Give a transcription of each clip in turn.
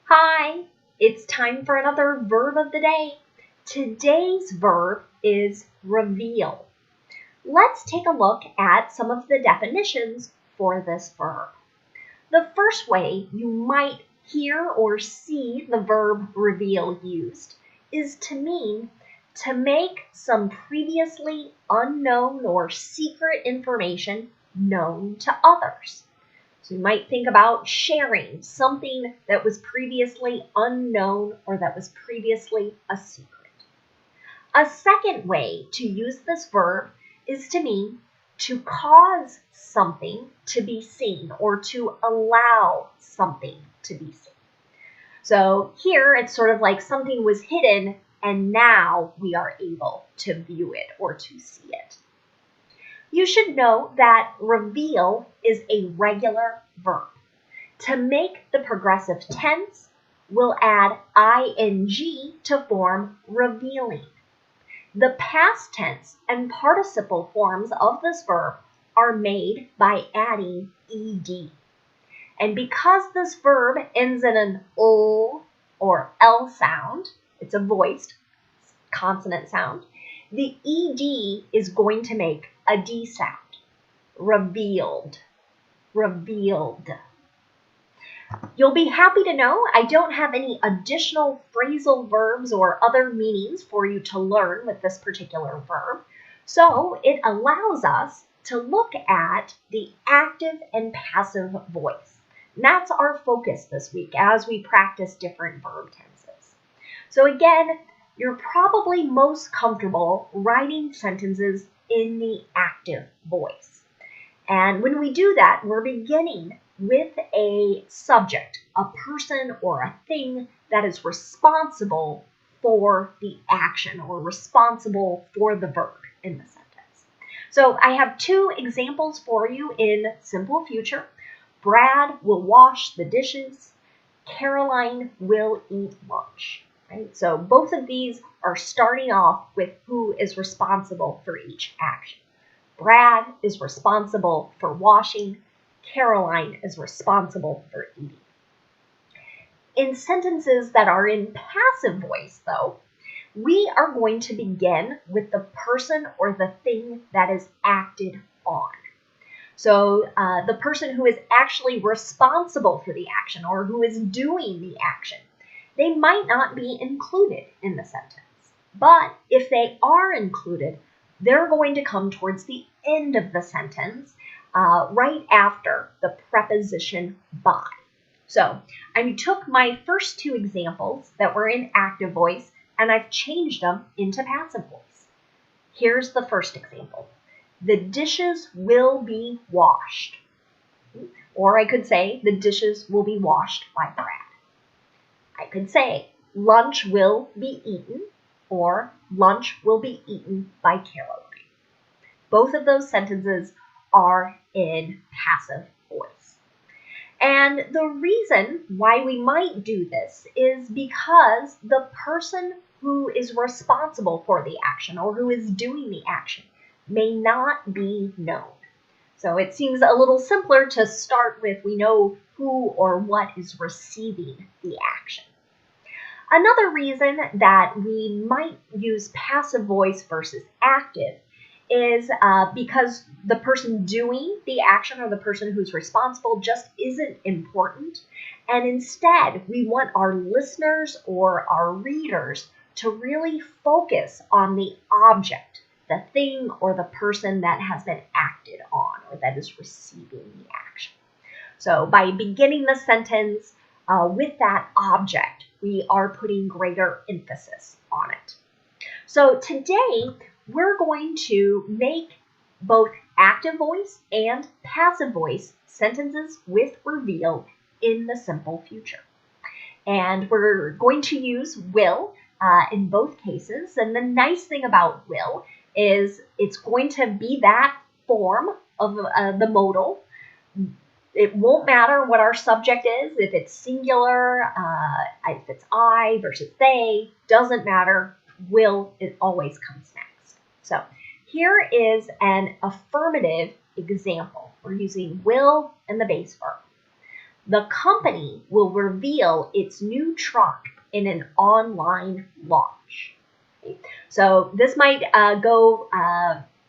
Hi, it's time for another verb of the day. Today's verb is reveal. Let's take a look at some of the definitions for this verb. The first way you might hear or see the verb reveal used is to mean to make some previously unknown or secret information known to others. So you might think about sharing something that was previously unknown or that was previously a secret. A second way to use this verb is to mean to cause something to be seen or to allow something to be seen. So here it's sort of like something was hidden and now we are able to view it or to see it. You should know that reveal is a regular verb. To make the progressive tense, we'll add ing to form revealing. The past tense and participle forms of this verb are made by adding ed. And because this verb ends in an l or l sound, it's a voiced consonant sound, the ed is going to make a d sound. Revealed, revealed. You'll be happy to know I don't have any additional phrasal verbs or other meanings for you to learn with this particular verb. So it allows us to look at the active and passive voice. And that's our focus this week as we practice different verb tenses. So again, you're probably most comfortable writing sentences in the active voice. And when we do that, we're beginning with a subject, a person or a thing that is responsible for the action or responsible for the verb in the sentence. So I have two examples for you in simple future. Brad will wash the dishes. Caroline will eat lunch. Right? So both of these are starting off with who is responsible for each action. Brad is responsible for washing. Caroline is responsible for eating. In sentences that are in passive voice, though, we are going to begin with the person or the thing that is acted on. So the person who is actually responsible for the action or who is doing the action, they might not be included in the sentence. But if they are included, they're going to come towards the end of the sentence, right after the preposition by. So I took my first two examples that were in active voice and I've changed them into passive voice. Here's the first example. The dishes will be washed. Or I could say the dishes will be washed by Brad. I could say lunch will be eaten or lunch will be eaten by Caroline. Both of those sentences are in passive voice. And the reason why we might do this is because the person who is responsible for the action or who is doing the action may not be known. So it seems a little simpler to start with we know who or what is receiving the action. Another reason that we might use passive voice versus active is because the person doing the action or the person who's responsible just isn't important. And instead, we want our listeners or our readers to really focus on the object, the thing or the person that has been acted on or that is receiving the action. So by beginning the sentence with that object, we are putting greater emphasis on it. So today, we're going to make both active voice and passive voice sentences with reveal in the simple future. And we're going to use will in both cases. And the nice thing about will is it's going to be that form of the modal. It won't matter what our subject is, if it's singular, if it's I versus they, doesn't matter. Will, it always comes next. So here is an affirmative example. We're using will and the base verb. The company will reveal its new truck in an online launch. Okay? So this might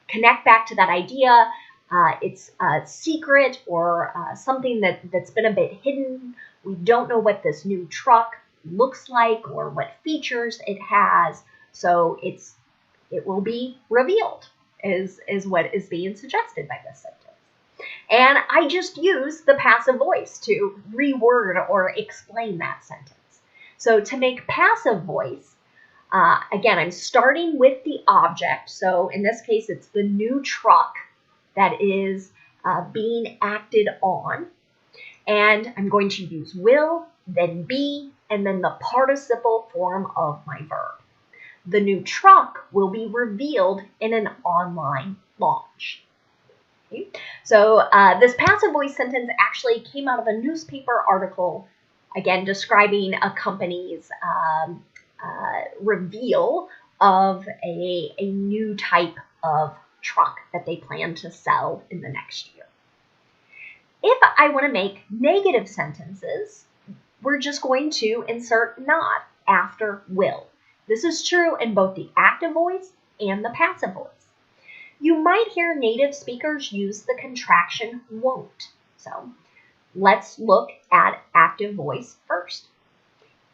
connect back to that idea. It's a secret or something that's been a bit hidden. We don't know what this new truck looks like or what features it has. So it will be revealed is what is being suggested by this sentence. And I just use the passive voice to reword or explain that sentence. So to make passive voice, again, I'm starting with the object. So in this case, it's the new truck that is being acted on. And I'm going to use will, then be, and then the participle form of my verb. The new truck will be revealed in an online launch. Okay? So this passive voice sentence actually came out of a newspaper article, again, describing a company's reveal of a new type of truck that they plan to sell in the next year. If I want to make negative sentences, we're just going to insert not after will. This is true in both the active voice and the passive voice. You might hear native speakers use the contraction won't. So let's look at active voice first.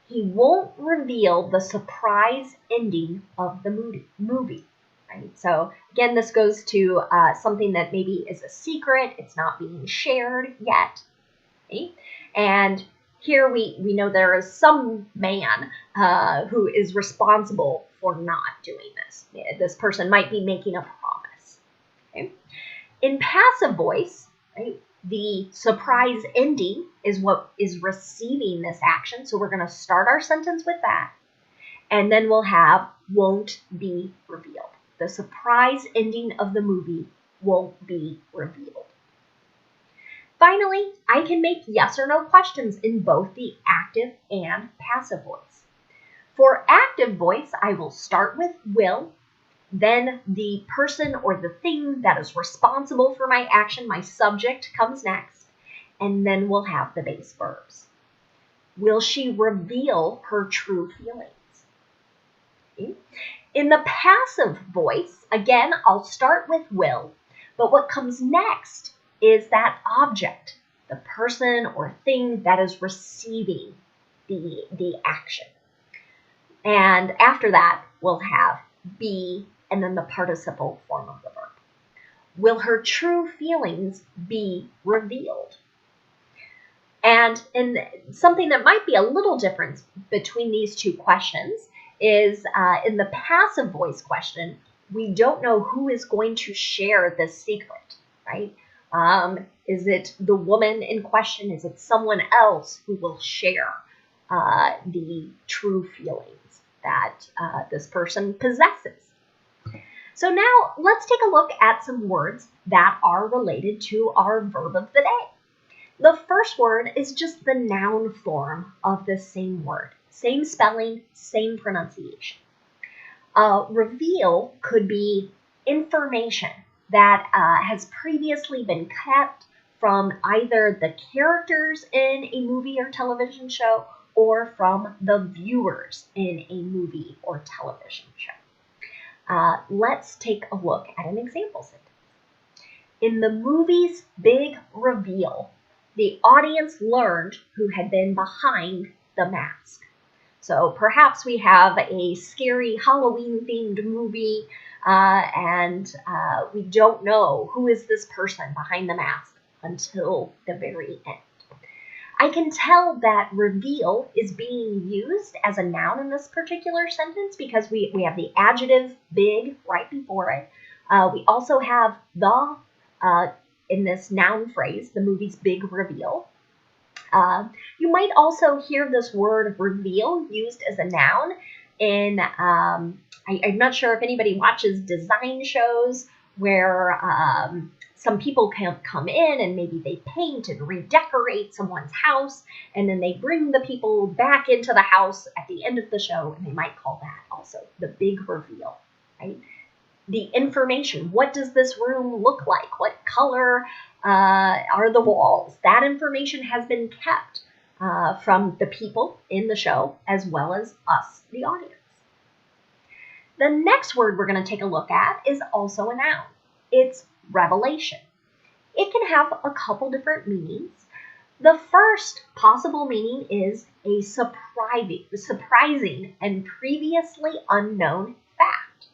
He won't reveal the surprise ending of the movie. Right? So again, this goes to something that maybe is a secret. It's not being shared yet. Okay? And here we know there is some man who is responsible for not doing this. This person might be making a promise. Okay? In passive voice, right, the surprise ending is what is receiving this action. So we're going to start our sentence with that. And then we'll have won't be revealed. The surprise ending of the movie won't be revealed. Finally, I can make yes or no questions in both the active and passive voice. For active voice, I will start with will, then the person or the thing that is responsible for my action, my subject, comes next, and then we'll have the base verbs. Will she reveal her true feelings? Okay. In the passive voice, again, I'll start with will, but what comes next is that object, the person or thing that is receiving the action. And after that, we'll have be and then the participle form of the verb. Will her true feelings be revealed? And something that might be a little different between these two questions is in the passive voice question, we don't know who is going to share this secret, right? Is it the woman in question? Is it someone else who will share the true feelings that this person possesses? So now let's take a look at some words that are related to our verb of the day. The first word is just the noun form of the same word. Same spelling, same pronunciation. Reveal could be information that has previously been kept from either the characters in a movie or television show or from the viewers in a movie or television show. Let's take a look at an example sentence. In the movie's big reveal, the audience learned who had been behind the mask. So perhaps we have a scary Halloween-themed movie, and we don't know who is this person behind the mask until the very end. I can tell that reveal is being used as a noun in this particular sentence because we have the adjective big right before it. We also have the in this noun phrase, the movie's big reveal. You might also hear this word reveal used as a noun in, I'm not sure if anybody watches design shows where some people can come in and maybe they paint and redecorate someone's house, and then they bring the people back into the house at the end of the show, and they might call that also the big reveal, right? The information, what does this room look like? What color are the walls. That information has been kept from the people in the show as well as us, the audience. The next word we're going to take a look at is also a noun. It's revelation. It can have a couple different meanings. The first possible meaning is a surprising and previously unknown fact.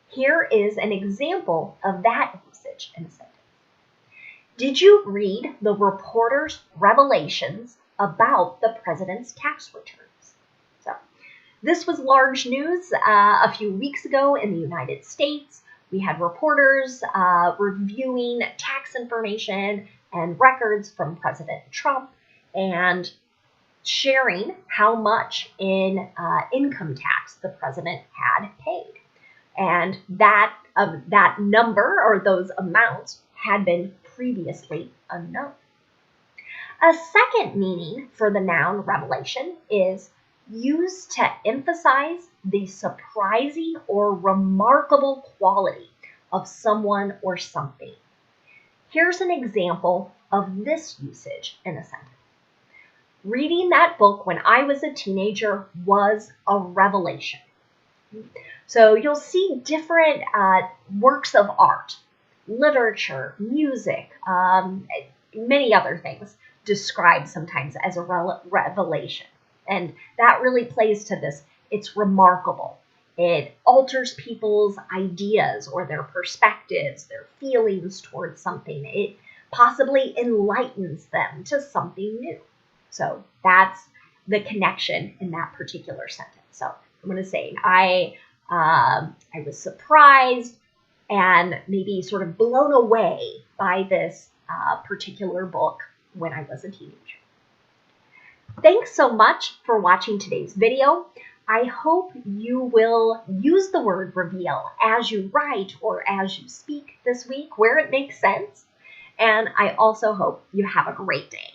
Here is an example of that usage in a sentence. Did you read the reporter's revelations about the president's tax returns? So, this was large news a few weeks ago in the United States. We had reporters reviewing tax information and records from President Trump and sharing how much in income tax the president had paid. And that number or those amounts had been previously unknown. A second meaning for the noun revelation is used to emphasize the surprising or remarkable quality of someone or something. Here's an example of this usage in a sentence. Reading that book when I was a teenager was a revelation. So you'll see different works of art, literature, music, many other things described sometimes as a revelation. And that really plays to this. It's remarkable. It alters people's ideas or their perspectives, their feelings towards something. It possibly enlightens them to something new. So that's the connection in that particular sentence. So I'm going to say I was surprised and maybe sort of blown away by this particular book when I was a teenager. Thanks so much for watching today's video. I hope you will use the word reveal as you write or as you speak this week where it makes sense. And I also hope you have a great day.